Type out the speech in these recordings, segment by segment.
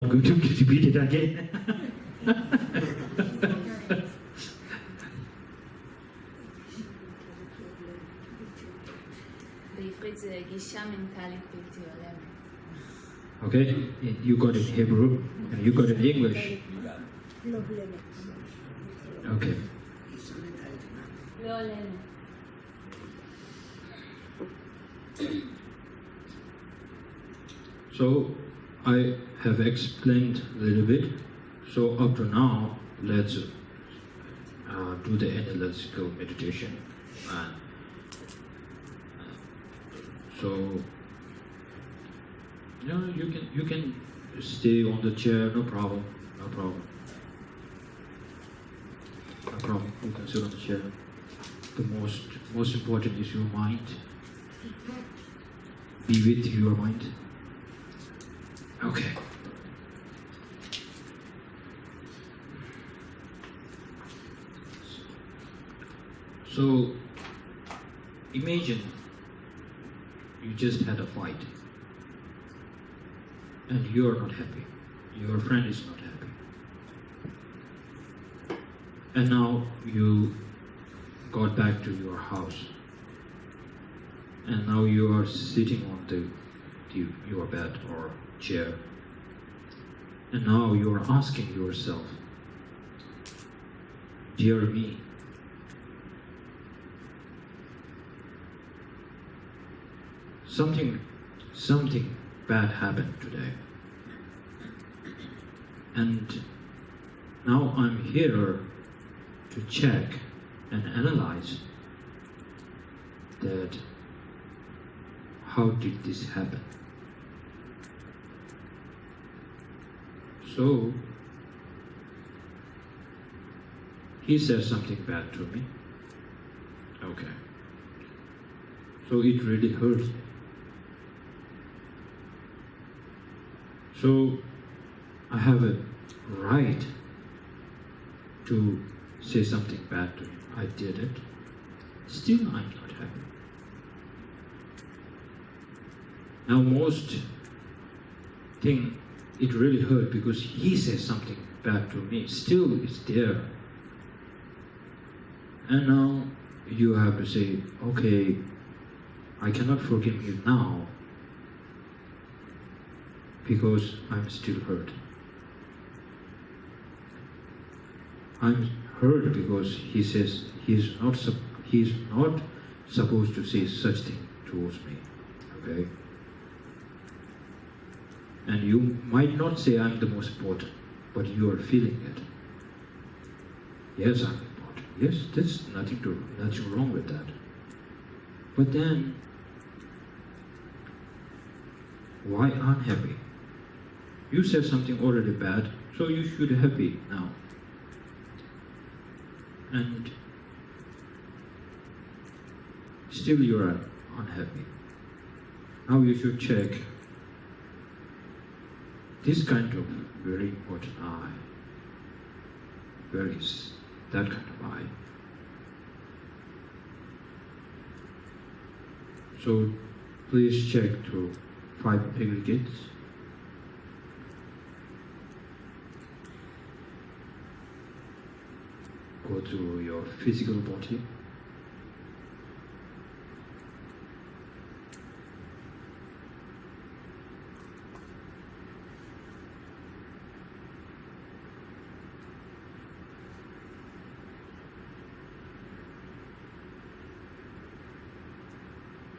going to repeat it again. בעברית זה גישה מנטלית בלתי הולמת. Okay, you got it in Hebrew, and you got it in English. Okay. לא הולמת. So I have explained a little bit. So up to now, let's do the analytical meditation. And so you can stay on the chair, no problem, no problem. No problem. You can sit on the chair. The most important is your mind. Be with your mind. Okay. So imagine you just had a fight and you are not happy. Your friend is not happy. And now you got back to your house and now you are sitting on your bed or chair, and now you are asking yourself, dear me, something bad happened today, and now I'm here to check and analyze that how did this happen. So he says something bad to me. Okay. So it really hurts me. So I have a right to say something bad to him. I did it. Still I'm not happy. Now most thing, it really hurt because he says something bad to me. Still it's there. And now you have to say, okay, I cannot forgive him now because I'm still hurt. I'm hurt because he says he's not supposed to say such thing towards me. Okay? And you might not say I'm the most important, but you are feeling it. Yes, I'm important. Yes, there's nothing wrong with that. But then, why unhappy? You said something already bad, so you should be happy now. And still you are unhappy. Now you should check this kind of very important I. Where is that kind of I? So please check to 5 aggregates. Go to your physical body.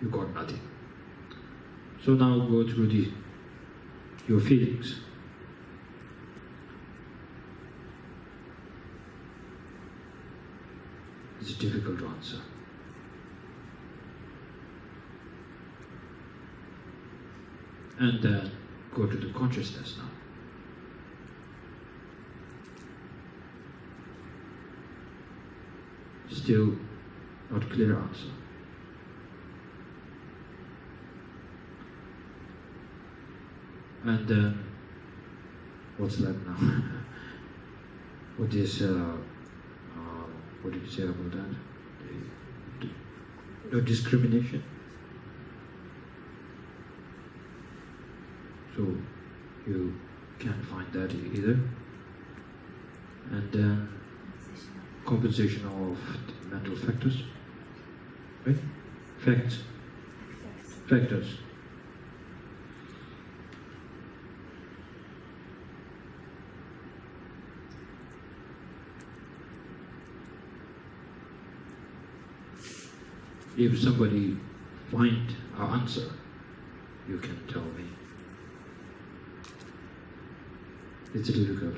You got nothing. So now go through your feelings. It's difficult to answer. And then go to the consciousness now. Still not clear answer. And then, what's left now? What is, what did you say about that? No discrimination. So you can't find that either. And then composition of mental factors, right? Factors. If somebody find an answer, you can tell me. It's difficult.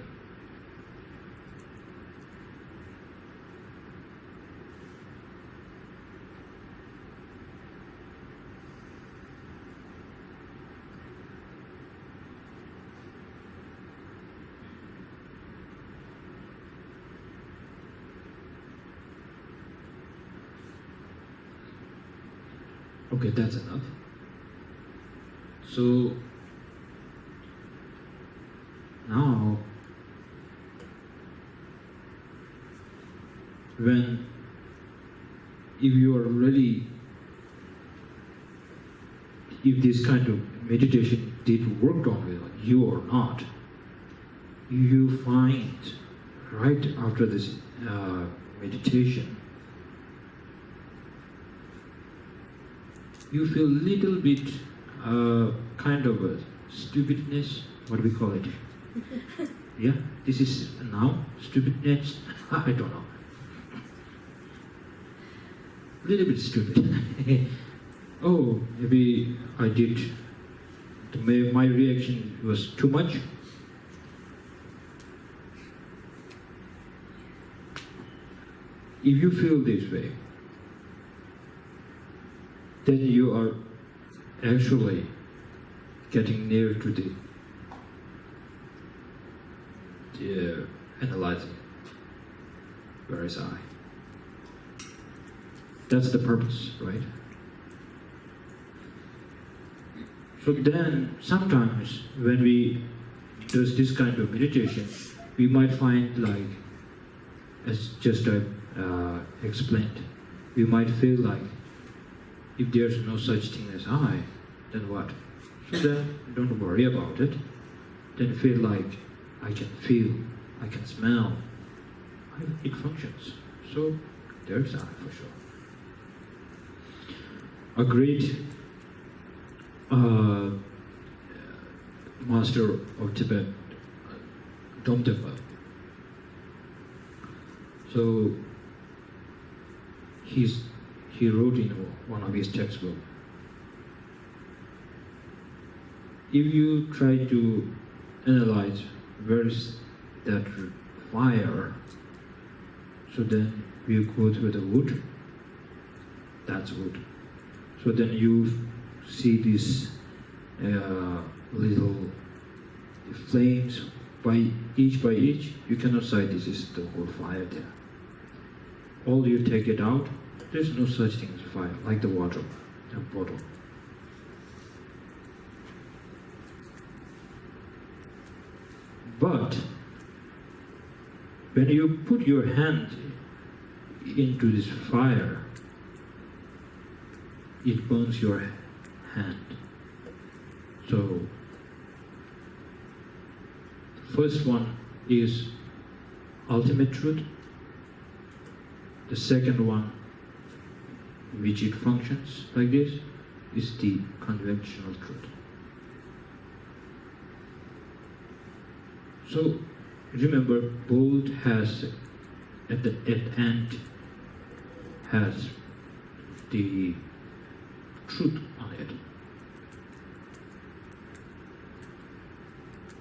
Okay, that's enough. So now, if you are really, if this kind of meditation did work on you or not, you find right after this meditation, you feel little bit kind of a stupidness, what do we call it? Yeah, this is now stupidness. I don't know. Little bit stupid. Oh, maybe I did. My reaction was too much. If you feel this way, then you are actually getting near to the analyzing. Where is I? That's the purpose, right? So then, sometimes when we do this kind of meditation, we might find, like, as just explained, we might feel like, if there's no such thing as I, then what? So then, don't worry about it. Then feel like, I can feel, I can smell, it functions. So there's I for sure. A great master of Tibet, Tsenzhab. So he wrote in one of his textbooks, if you try to analyze where is that fire, so then you go to the wood, that's wood. So then you see these little flames by each, you cannot say this is the whole fire there. All you take it out, there's no such thing as fire, like the water, the bottle. But when you put your hand into this fire, it burns your hand. So, the first one is ultimate truth. The second one, which it functions like this, is the conventional truth. So, remember, both has, at the end, has the truth on it.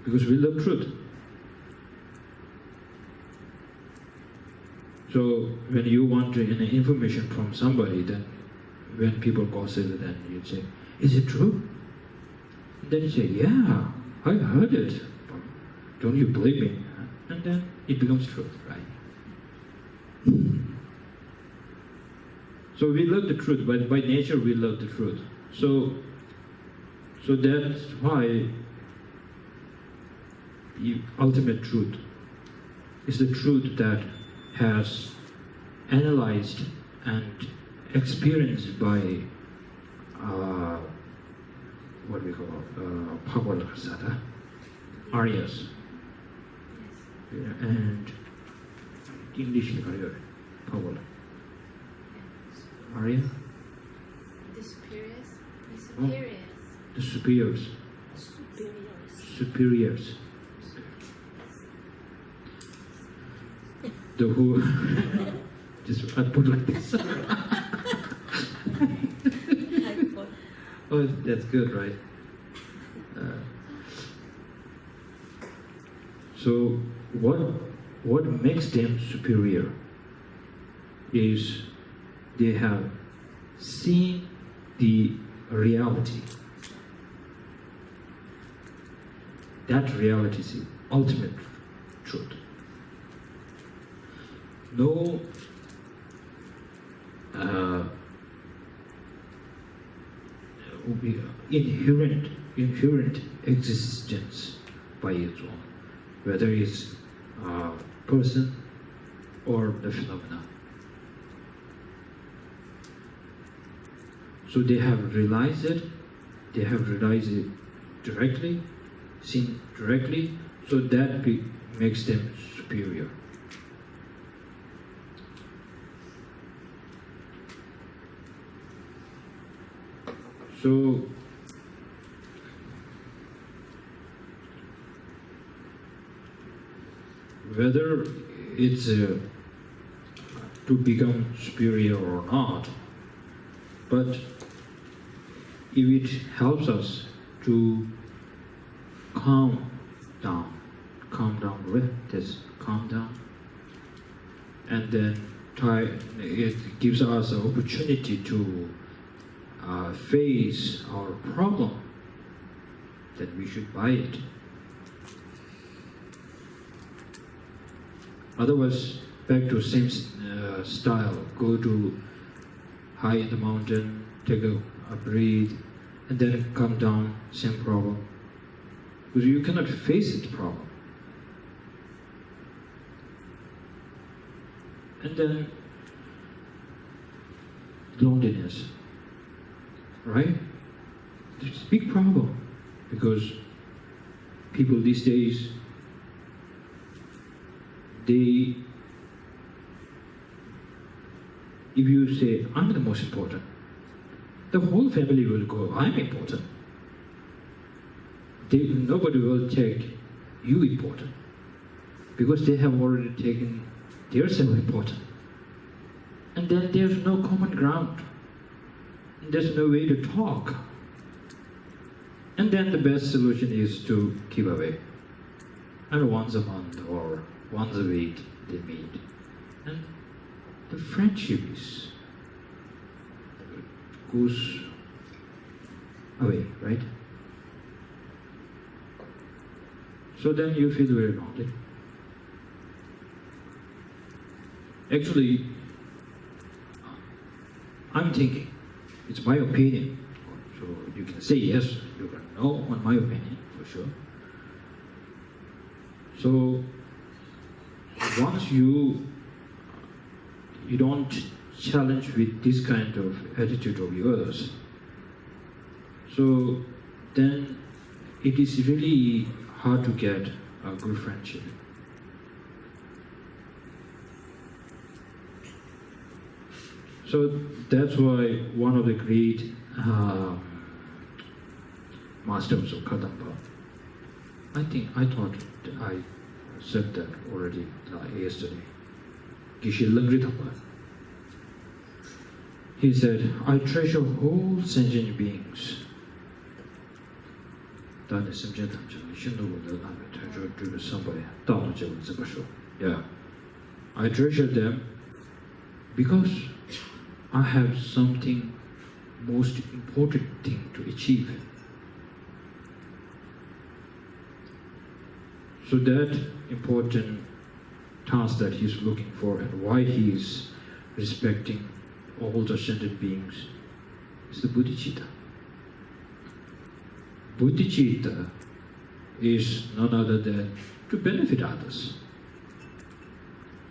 Because we love truth. So when you want any information from somebody, then when people gossip, then you say, is it true? And then you say, yeah, I heard it. Don't you believe me? And then it becomes truth, right? So we love the truth, but by nature we love the truth. So that's why the ultimate truth is the truth that has analyzed and experienced by what we call Bhagavad Gita. Aryas. Yes. Yeah, and English Arya, Paul. Arya? The superiors? The Oh. superiors. The superiors. Superiors. The who? Just I put like this. Oh, that's good, right? So what makes them superior is they have seen the reality. That reality is the ultimate truth. No inherent existence by its own, whether it's a person or the phenomena. So they have realized it directly, seen directly, so that makes them superior. So whether it's to become superior or not, but if it helps us to calm down with this, calm down, and then it gives us an opportunity to face our problem, then we should buy it. Otherwise, back to same style, go to high in the mountain, take a breathe, and then come down, same problem. Because you cannot face the problem. And then loneliness, right? It's a big problem because people these days, if you say, I'm the most important, the whole family will go, I'm important. Nobody will take you important because they have already taken their self-important. And then there's no common ground. There's no way to talk. And then the best solution is to keep away. And once a month or once a week they meet. And the friendship goes away, right? So then you feel very lonely. Actually, I'm thinking, it's my opinion. So you can say yes, you can no on my opinion, for sure. So once you don't challenge with this kind of attitude of yours, so then it is really hard to get a good friendship. So that's why one of the great masters of Kadamba, I thought I said that already yesterday, Geshe Lungri Thapa. He said, I treasure whole sentient beings. Yeah, I treasure them because I have something most important thing to achieve. So that important task that he's looking for and why he is respecting all the sentient beings is the bodhicitta. Bodhicitta is none other than to benefit others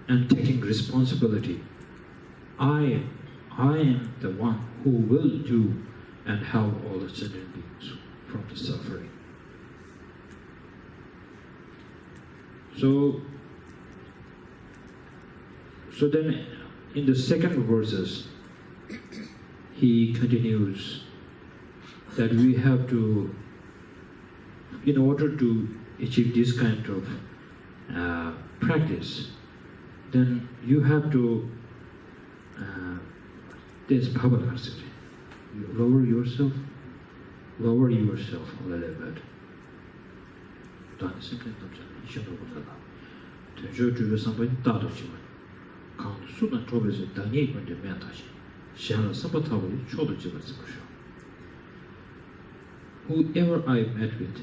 and taking responsibility. I am the one who will do and help all the sentient beings from the suffering. So then in the second verses, he continues that we have to, in order to achieve this kind of practice, then you have to, there's power capacity. You lower yourself a little bit. Don't simply not just Tsenzhab 주변 상반이 따르지만 강수는 쪽에서 당연히 문제 면다시 시한을 선포하고 초도 집어서 보셔. Whoever I met with,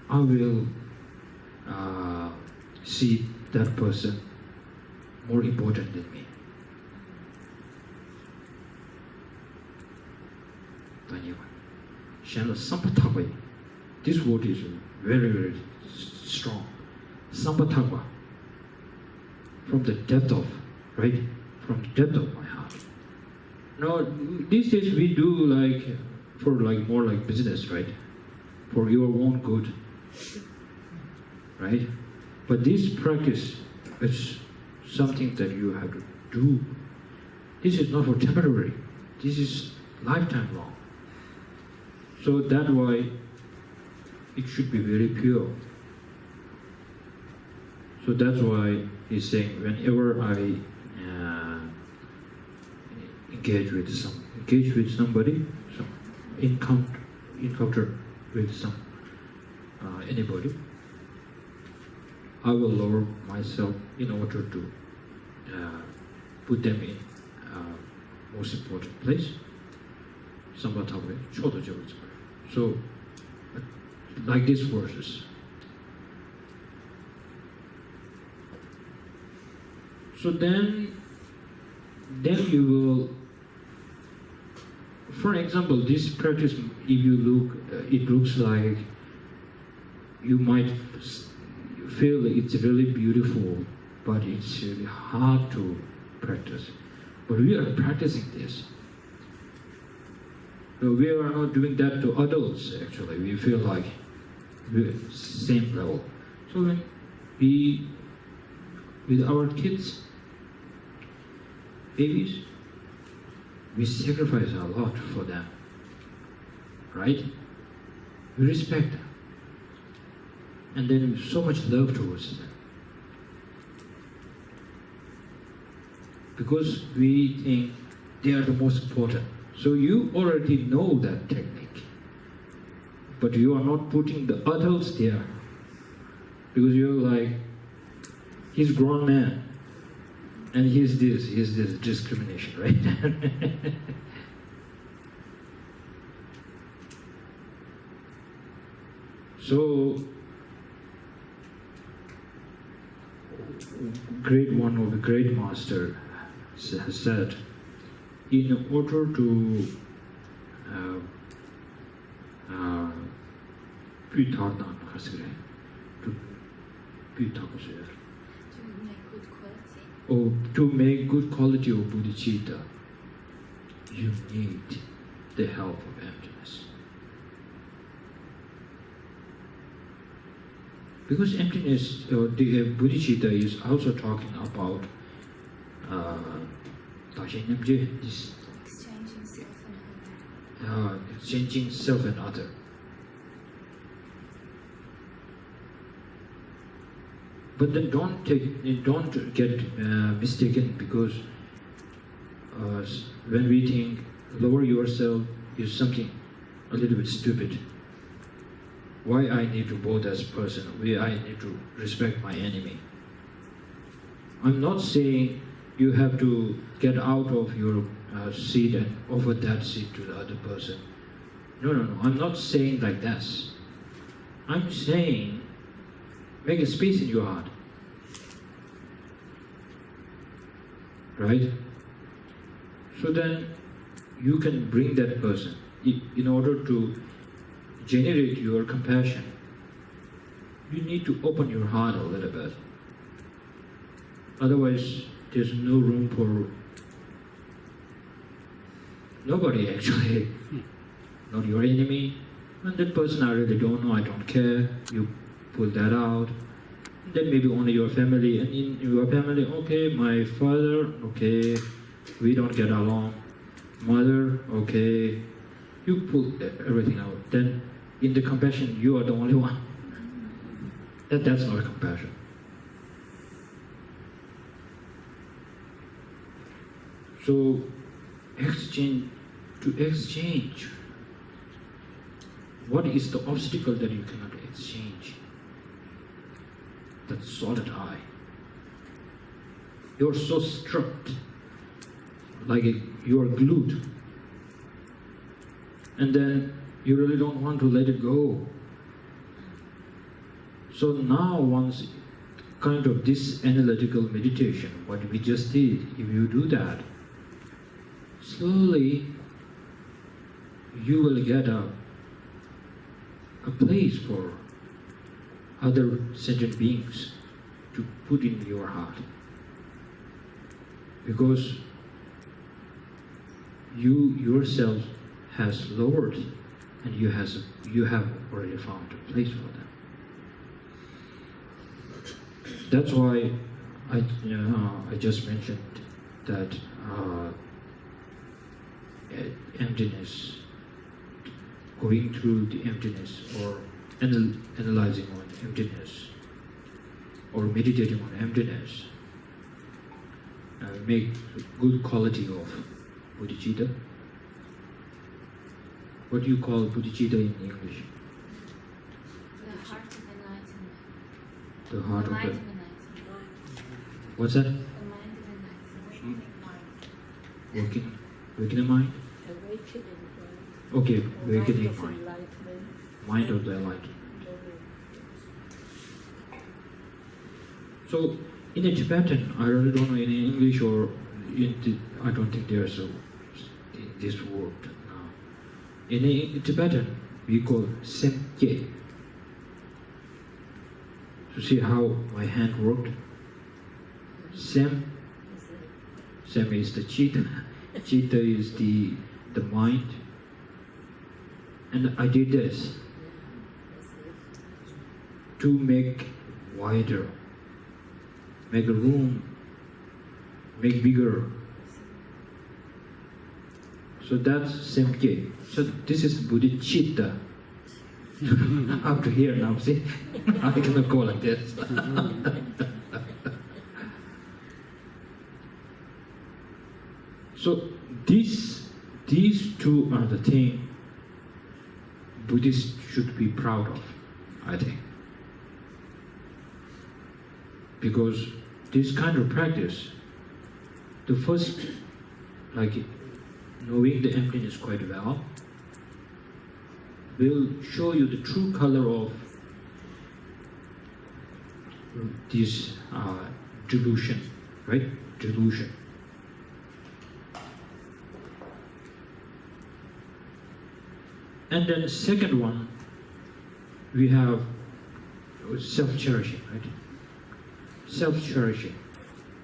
I will see that person more important than me. This word is very, very strong. Sampatagwa. From the depth of, right? From the depth of my heart. Now, these days we do more like business, right? For your own good, right? But this practice is something that you have to do. This is not for temporary. This is lifetime long. So that's why it should be very pure. So that's why he's saying whenever I engage with somebody, encounter with anybody, I will lower myself in order to put them in most important place. So, like these verses. So then you will, for example, this practice, if you look, it looks like you might feel it's really beautiful, but it's really hard to practice. But we are practicing this. So we are not doing that to adults, actually. We feel like we're same level. So when we, with our kids, babies, we sacrifice a lot for them, right? We respect them. And then so much love towards them. Because we think they are the most important. So you already know that technique. But you are not putting the adults there. Because you're like, he's a grown man. And he's this discrimination, right? So, one of the great master has said, in order to to make good quality of bodhicitta, you need the help of emptiness. Because emptiness, the bodhicitta is also talking about this exchanging self and other. But then don't get mistaken, because when we think lower yourself is something a little bit stupid. Why I need to bow this person? Why I need to respect my enemy? I'm not saying you have to get out of your seat and offer that seat to the other person. No. I'm not saying like this. I'm saying make a space in your heart. Right? So then you can bring that person in order to generate your compassion. You need to open your heart a little bit. Otherwise, there's no room for nobody, actually. Not your enemy. And that person I really don't know, I don't care. You pull that out. Then maybe only your family, and in your family, okay, my father, okay, we don't get along. Mother, okay, you pull everything out. Then in the compassion, you are the only one. That's not compassion. So to exchange, what is the obstacle that you cannot exchange? That solid eye. You're so struck, like you are glued. And then you really don't want to let it go. So now once kind of this analytical meditation, what we just did, if you do that, slowly you will get a place for other sentient beings to put in your heart. Because you yourself has lowered and you have already found a place for them. That's why I just mentioned that emptiness, going through the emptiness or analyzing on emptiness or meditating on emptiness make good quality of bodhicitta. What do you call bodhicitta in English? The heart of enlightenment. The heart The of mind it. of enlightenment. What's that? The mind of enlightenment. Wakening mind? Awakening mind. Okay, awakening Mind of mind. enlightenment. Mind of the enlightenment. So in a Tibetan, I really don't know in English or I don't think there's this word now. In a Tibetan, we call semkye. So see how my hand worked? Sem is the chitta. Chitta is the mind. And I did this to make wider, make a room, make bigger. So that's semkye. So this is bodhicitta. Up to here now, see? I cannot go like this. So these two are the things Buddhists should be proud of, I think. Because this kind of practice, the first, like knowing the emptiness quite well, will show you the true color of this delusion, right? Delusion. And then second one, we have self-cherishing, right? Self-cherishing.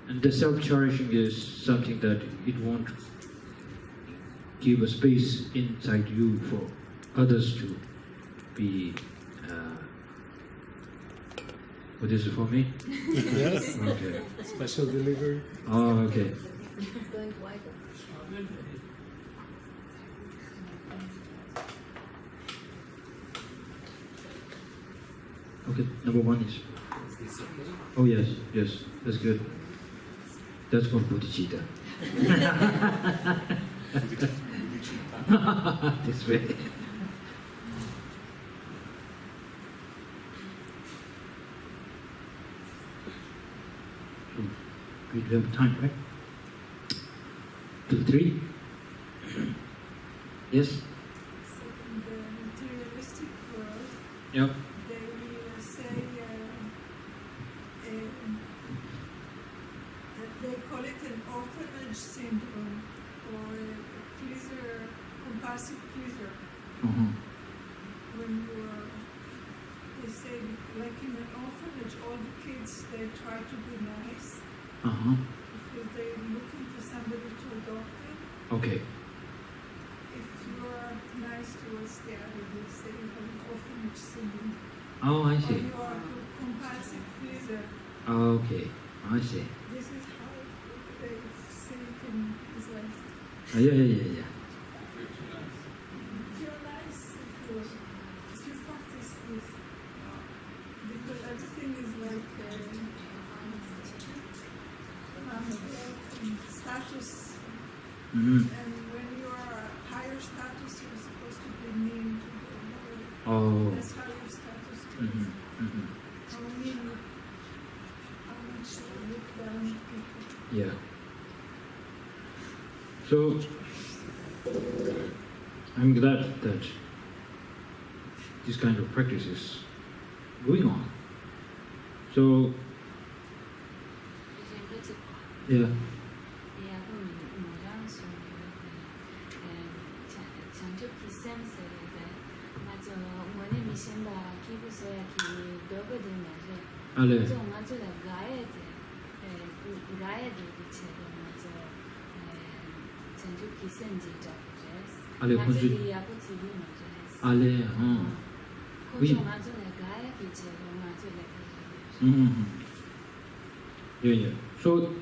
And the self-cherishing is something that it won't give a space inside you for others to be, what is it for me? Yes. Okay. Special delivery. Oh, okay. Going wider. Okay, number one is. Oh yes, that's good. That's called bodhicitta. This way. We do have time, right? 2, 3. Yes. So in the materialistic world, Yep. they will say that they call it an orphanage syndrome or a pleaser, compulsive pleaser. Uh-huh. When you are, they say, like in an orphanage, all the kids, they try to be nice Uh-huh. because they're looking for somebody to adopt them. Okay. If you are nice towards the other, they say you have an orphanage syndrome. Oh, I or see. you are a compulsive pleaser. Okay, I see. This is how they say it in Islam. Yeah. If you're nice, if you practice this, because everything is like status, Mm-hmm. and when you are a higher status, you're supposed to be mean to the lower. Oh. That's how your status goes. Mm-hmm. Mm-hmm. How mean, how much you look down at people. Yeah. So I'm glad that this kind of practice is going on. So yeah. Ale. Ale 혼주. Ale. Oui. Mm-hmm. Yeah. So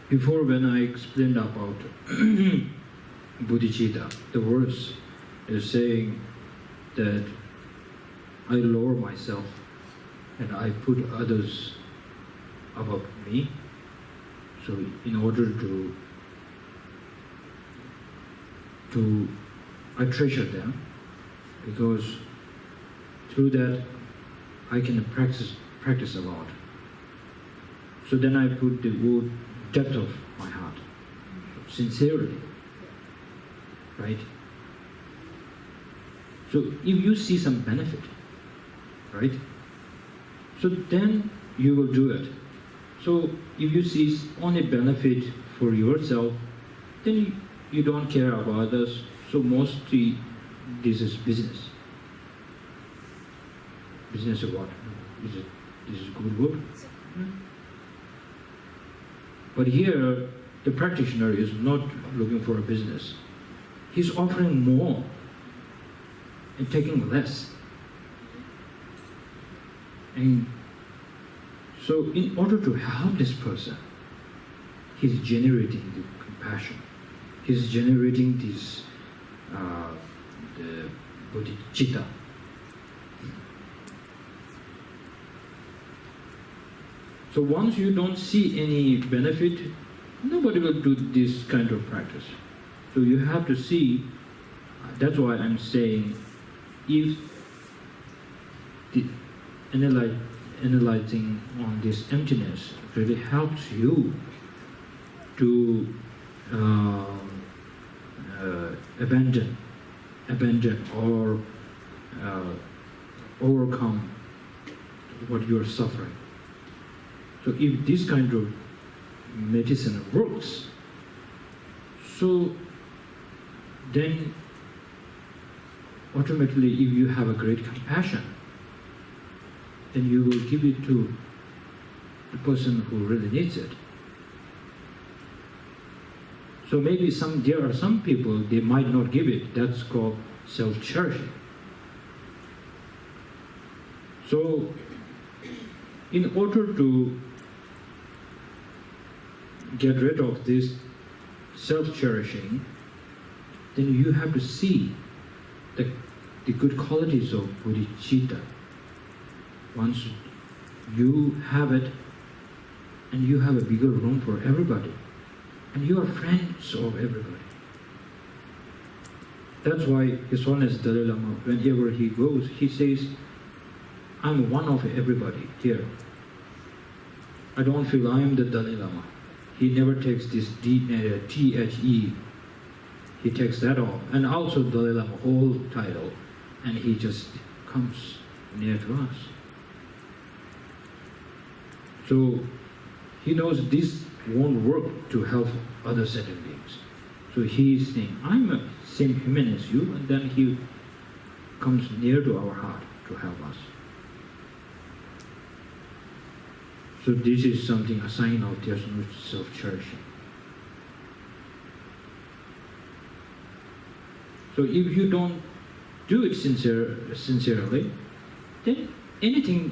before, when I explained about bodhicitta, the verse is saying that I lower myself and I put others above me. So in order to I treasure them, because through that I can practice a lot. So then I put the word depth of my heart, sincerely, right? So if you see some benefit, right? So then you will do it. So if you see only benefit for yourself, then you don't care about others. So mostly this is business. Business of what? This is good work. But here, the practitioner is not looking for a business. He's offering more and taking less. And so in order to help this person, he's generating the compassion. He's generating this the bodhicitta. So once you don't see any benefit, nobody will do this kind of practice. So you have to see, that's why I'm saying, if the analyzing on this emptiness really helps you to abandon or overcome what you're suffering. So if this kind of medicine works, so then automatically if you have a great compassion, then you will give it to the person who really needs it. So maybe there are some people, they might not give it. That's called self-cherishing. So in order to get rid of this self-cherishing, then you have to see the good qualities of bodhicitta. Once you have it, and you have a bigger room for everybody, and you are friends of everybody. That's why His Holiness Dalai Lama, whenever he goes, he says, I'm one of everybody here. I don't feel I am the Dalai Lama. He never takes this THE. He takes that off. And also Dalai Lama whole title. And he just comes near to us. So he knows this won't work to help other sentient beings. So he is saying, I'm a same human as you, and then he comes near to our heart to help us. So this is something, a sign of there's no self-cherishing. So if you don't do it sincerely, then anything